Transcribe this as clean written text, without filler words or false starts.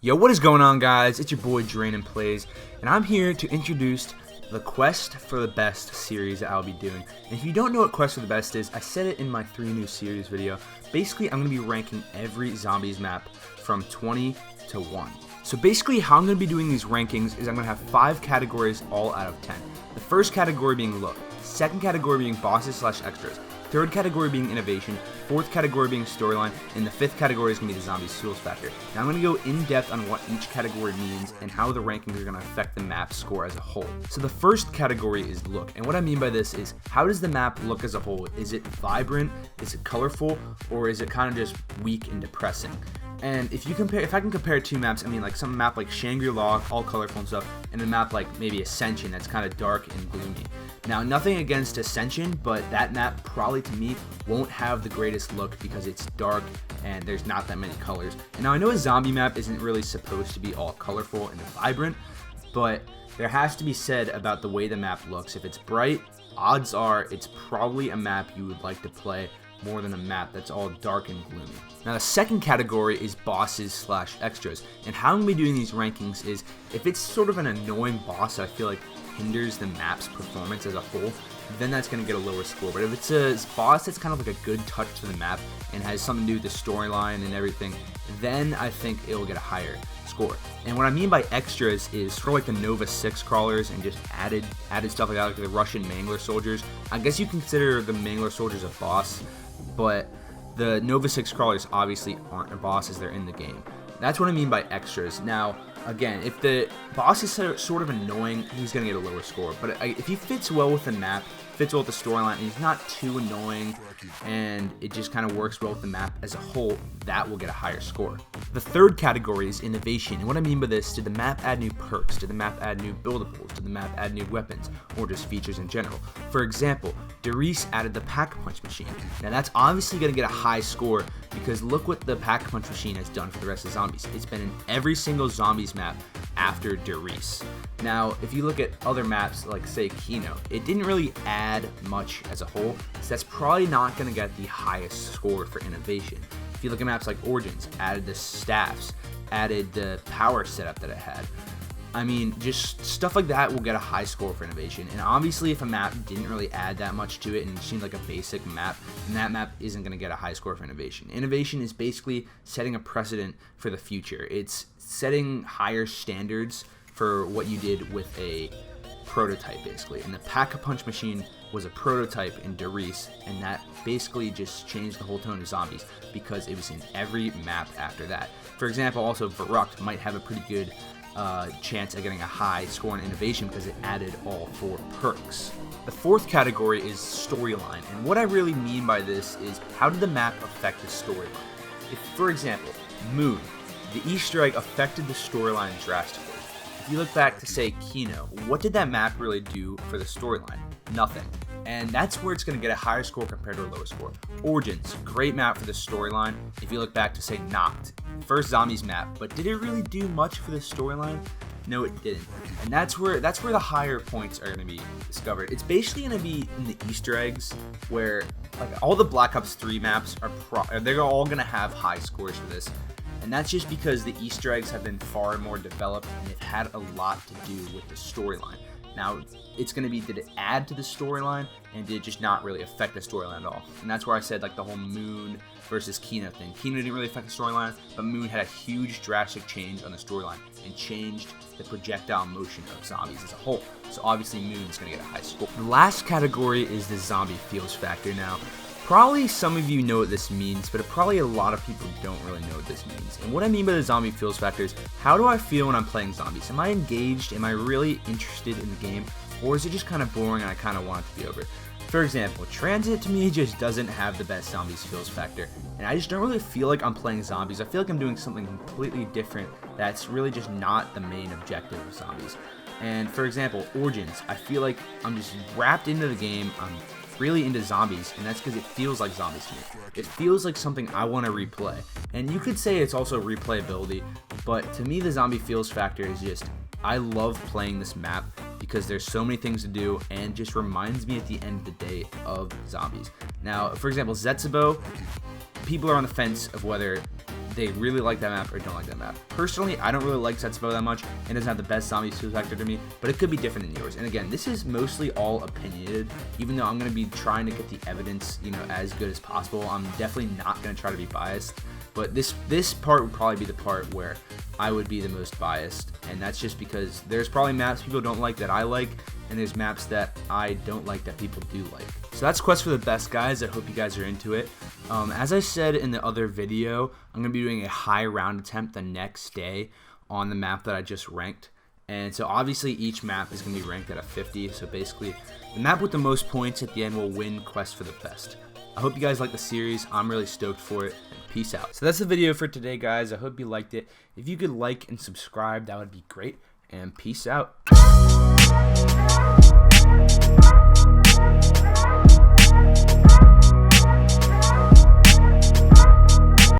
Yo, what is going on, guys? It's your boy Drain and Plays, and I'm here to introduce the Quest for the Best series that I'll be doing. And if you don't know what Quest for the Best is, I said it in my 3 new series video. Basically, I'm going to be ranking every zombies map from 20 to 1. So basically, how I'm going to be doing these rankings is I'm going to have 5 categories all out of 10. The first category being look, second category being bosses/extras, third category being innovation, fourth category being storyline, and the fifth category is going to be the zombies feels factor. Now I'm going to go in depth on what each category means and how the rankings are going to affect the map score as a whole. So the first category is look, and what I mean by this is how does the map look as a whole? Is it vibrant, is it colorful, or is it kind of just weak and depressing? And if I can compare 2 maps, I mean like some map like Shangri-La, all colorful and stuff, and a map like maybe Ascension that's kind of dark and gloomy. Now, nothing against Ascension, but that map probably to me won't have the greatest look because it's dark and there's not that many colors. And now I know a zombie map isn't really supposed to be all colorful and vibrant, but there has to be said about the way the map looks. If it's bright, odds are it's probably a map you would like to play more than a map that's all dark and gloomy. Now the second category is bosses/extras, and how I'm going to be doing these rankings is if it's sort of an annoying boss that I feel like hinders the map's performance as a whole, then that's going to get a lower score. But if it's a boss that's kind of like a good touch to the map and has something to do with the storyline and everything, then I think it will get a higher score. And what I mean by extras is sort of like the Nova 6 crawlers and just added stuff like that, like the Russian Mangler soldiers. I guess you consider the Mangler soldiers a boss, but the Nova 6 crawlers obviously aren't a boss as they're in the game. That's what I mean by extras. Now, again, if the boss is sort of annoying, he's going to get a lower score. But if he fits well with the map, fits well with the storyline, and he's not too annoying, and it just kind of works well with the map as a whole, that will get a higher score. The third category is innovation, and what I mean by this, did the map add new perks? Did the map add new buildables? Did the map add new weapons? Or just features in general? For example, Derice added the Pack-a-Punch machine. Now that's obviously going to get a high score because look what the Pack-a-Punch machine has done for the rest of the zombies. It's been in every single zombies map after Derice. Now, if you look at other maps like say Kino, it didn't really add much as a whole, so that's probably not going to get the highest score for innovation. If you look at maps like Origins, added the staffs, added the power setup that it had. I mean, just stuff like that will get a high score for innovation. And obviously, if a map didn't really add that much to it and seemed like a basic map, then that map isn't going to get a high score for innovation. Innovation is basically setting a precedent for the future. It's setting higher standards for what you did with a prototype, basically. And the Pack-a-Punch machine was a prototype in Derice, and that basically just changed the whole tone of zombies because it was in every map after that. For example, also Verrucht might have a pretty good chance at getting a high score in innovation because it added all 4 perks. The fourth category is storyline, and what I really mean by this is how did the map affect the storyline? If, for example, Moon, the Easter egg affected the storyline drastically. If you look back to say Kino, what did that map really do for the storyline? Nothing. And that's where it's going to get a higher score compared to a lower score. Origins, great map for the storyline. If you look back to say Noct, first zombies map, but did it really do much for the storyline? No, it didn't. And that's where the higher points are going to be discovered. It's basically going to be in the Easter eggs where like all the Black Ops 3 maps they're all going to have high scores for this. And that's just because the Easter eggs have been far more developed and they've had a lot to do with the storyline. Now, it's going to be, did it add to the storyline, and did it just not really affect the storyline at all? And that's where I said, like, the whole Moon versus Kino thing. Kino didn't really affect the storyline, but Moon had a huge drastic change on the storyline and changed the projectile motion of zombies as a whole. So obviously, Moon's going to get a high score. The last category is the zombie feels factor. Now, probably some of you know what this means, but probably a lot of people don't really know what this means. And what I mean by the zombie feels factor is, how do I feel when I'm playing zombies? Am I engaged? Am I really interested in the game? Or is it just kind of boring and I kind of want it to be over? For example, Transit to me just doesn't have the best zombies feels factor. And I just don't really feel like I'm playing zombies. I feel like I'm doing something completely different that's really just not the main objective of zombies. And for example, Origins, I feel like I'm just wrapped into the game. I'm really into zombies, and that's because it feels like zombies to me. It feels like something I want to replay. And you could say it's also replayability, but to me the zombie feels factor is just, I love playing this map because there's so many things to do and just reminds me at the end of the day of zombies. Now, for example, Zetsubo, people are on the fence of whether they really like that map or don't like that map. Personally, I don't really like Setsubo that much. It doesn't have the best zombie skill factor to me, but it could be different than yours. And again, this is mostly all opinionated, even though I'm going to be trying to get the evidence, you know, as good as possible. I'm definitely not going to try to be biased, but this part would probably be the part where I would be the most biased, and that's just because there's probably maps people don't like that I like, and there's maps that I don't like that people do like. So that's Quest for the Best, guys. I hope you guys are into it. As I said in the other video, I'm going to be doing a high round attempt the next day on the map that I just ranked. And so obviously each map is going to be ranked at a 50. So basically the map with the most points at the end will win Quest for the Best. I hope you guys like the series. I'm really stoked for it. Peace out. So that's the video for today, guys. I hope you liked it. If you could like and subscribe, that would be great. And peace out.